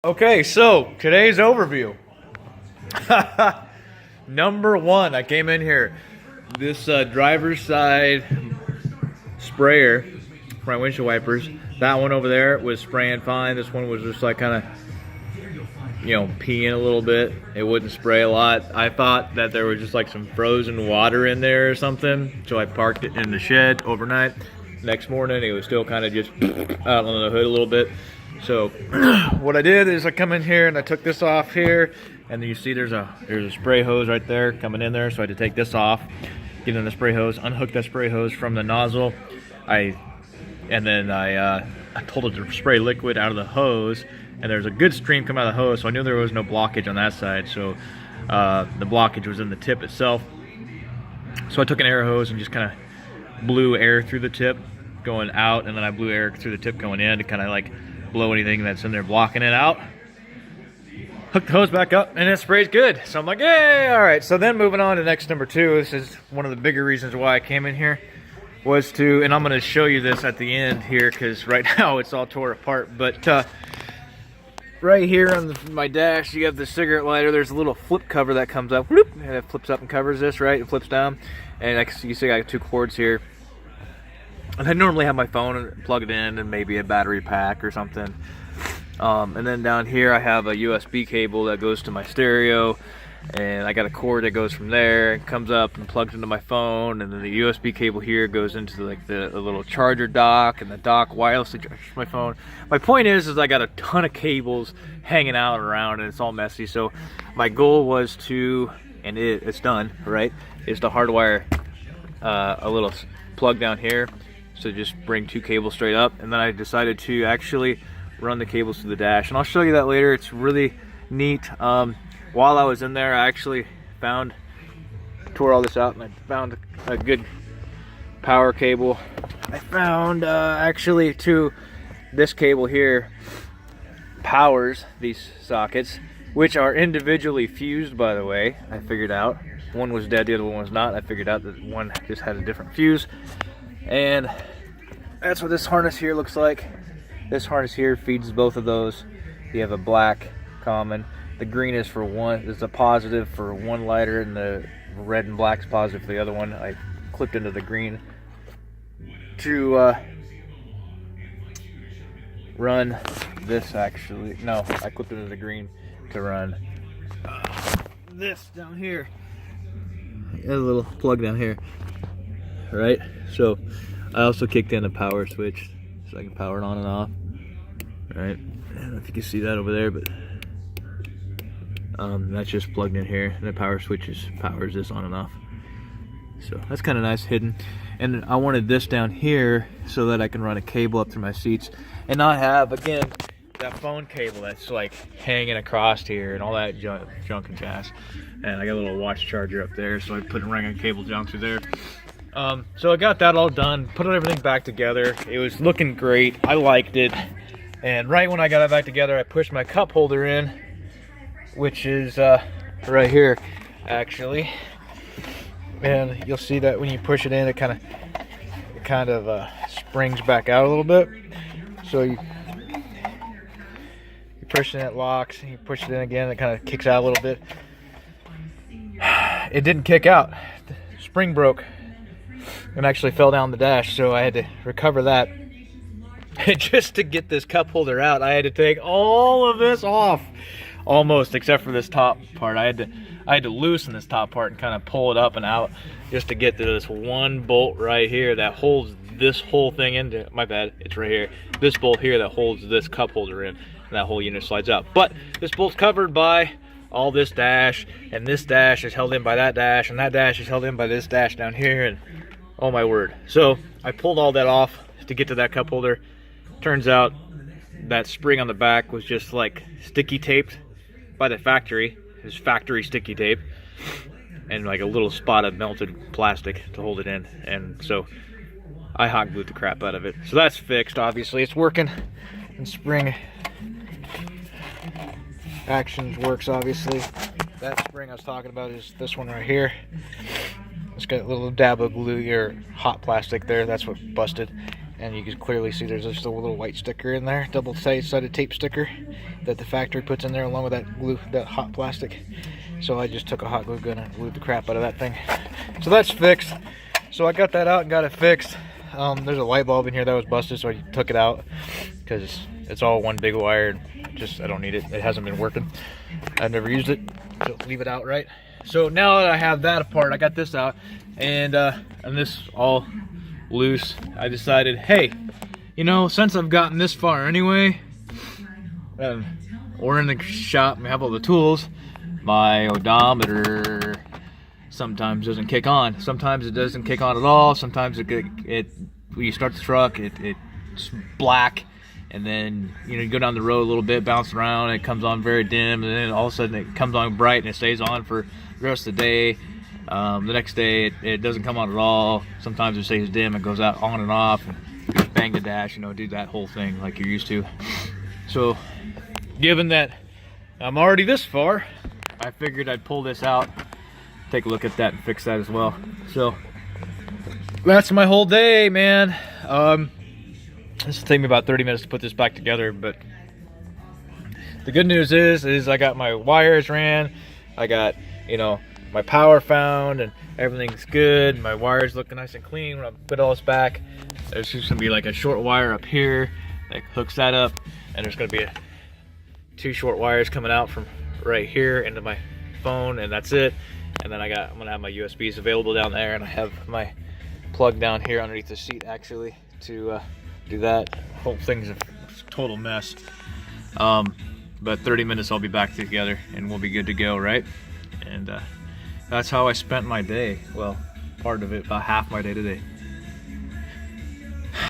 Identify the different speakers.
Speaker 1: Okay, so today's overview. Number one, I came in here. This driver's side sprayer for my windshield wipers. That one over there was spraying fine. This one was just like kind of, peeing a little bit. It wouldn't spray a lot. I thought that there was just like some frozen water in there or something. So I parked it in the shed overnight. Next morning, it was still kind of just out on the hood a little bit. So what I did is I come in here and I took this off here, and then you see there's a spray hose right there coming in there. So I had to take this off, get in the spray hose, unhook that spray hose from the nozzle. I pulled the spray liquid out of the hose, and there's a good stream coming out of the hose. So I knew there was no blockage on that side. So the blockage was in the tip itself. So I took an air hose and just kind of blew air through the tip going out, and then I blew air through the tip going in to kind of like blow anything that's in there blocking it out. Hook the hose back up and it sprays good. So I'm like, yay, all right. So then moving on to next number two, this is one of the bigger reasons why I came in here, was to, and I'm going to show you this at the end here because right now it's all tore apart, but right here on my dash you have the cigarette lighter. There's a little flip cover that comes up, whoop, and it flips up and covers this, right? It flips down, and you see I got two cords here. And I normally have my phone plugged in and maybe a battery pack or something. And then down here I have a USB cable that goes to my stereo, and I got a cord that goes from there and comes up and plugs into my phone, and then the USB cable here goes into like the little charger dock, and the dock wirelessly charges my phone. My point is I got a ton of cables hanging out around and it's all messy. So my goal was to, and it's done, right, is to hardwire a little plug down here. So just bring two cables straight up, and then I decided to actually run the cables to the dash, and I'll show you that later. It's really neat. While I was in there, I actually tore all this out, and I found a good power cable. I found actually this cable here powers these sockets, which are individually fused, by the way. I figured out one was dead, the other one was not. I figured out that one just had a different fuse. And that's what this harness here looks like. This harness here feeds both of those. You have a black common. The green is for one, is a positive for one lighter, and the red and black is positive for the other one. I clipped into the green to run this actually. No, I clipped into the green to run this down here. A little plug down here. Right, so I also kicked in a power switch so I can power it on and off. Right, I don't know if you can see that over there, but that's just plugged in here, and the power switch powers this on and off. So that's kind of nice hidden. And I wanted this down here so that I can run a cable up through my seats and not have, again, that phone cable that's like hanging across here and all that junk and jazz. And I got a little watch charger up there, so I put a ring of cable down through there. So I got that all done, put everything back together. It was looking great. I liked it. And right when I got it back together, I pushed my cup holder in, which is right here, actually. And you'll see that when you push it in, it kind of springs back out a little bit. So you push it in, it locks, and you push it in again, it kind of kicks out a little bit. It didn't kick out. The spring broke and actually fell down the dash, so I had to recover that. Just to get this cup holder out, I had to take all of this off, almost, except for this top part. I had to loosen this top part and kind of pull it up and out just to get to this one bolt right here that holds this whole thing into, my bad, it's right here, this bolt here that holds this cup holder in, and that whole unit slides out. But this bolt's covered by all this dash, and this dash is held in by that dash, and that dash is held in by this dash down here, and oh my word. So I pulled all that off to get to that cup holder. Turns out that spring on the back was just like sticky taped by the factory. It was factory sticky tape, and like a little spot of melted plastic to hold it in. And so I hot glued the crap out of it. So that's fixed, obviously. It's working. And spring actions works, obviously. That spring I was talking about is this one right here. It's got a little dab of glue or hot plastic there. That's what busted.
Speaker 2: and you can clearly see there's just a little white sticker in there, double-sided tape sticker that the factory puts in there along with that glue, that hot plastic. So I just took a hot glue gun and glued the crap out of that thing. So that's fixed. So I got that out and got it fixed. There's a light bulb in here that was busted, so I took it out because it's all one big wire. Just I don't need it. It hasn't been working. I've never used it, so leave it out, right? So now that I have that apart, I got this out, and this all loose. I decided, hey, you know, since I've gotten this far anyway, we're in the shop, we have all the tools. My odometer sometimes doesn't kick on. Sometimes it doesn't kick on at all. Sometimes when you start the truck, it's black, and then you go down the road a little bit, bounce around, and it comes on very dim, and then all of a sudden it comes on bright and it stays on for the rest of the day. The next day it doesn't come on at all. Sometimes it stays dim, it goes out on and off, and you just bang the dash, do that whole thing like you're used to. So given that I'm already this far, I figured I'd pull this out, take a look at that, and fix that as well. So that's my whole day, man. This will take me about 30 minutes to put this back together, but the good news is I got my wires ran, I got my power found, and everything's good. My wires looking nice and clean when I put all this back. There's just gonna be like a short wire up here that hooks that up, and there's gonna be two short wires coming out from right here into my phone, and that's it. And then I'm gonna have my USBs available down there, and I have my plug down here underneath the seat actually to do that. Whole thing's a total mess. But 30 minutes I'll be back together and we'll be good to go, right? And that's how I spent my day. Well, part of it, about half my day today.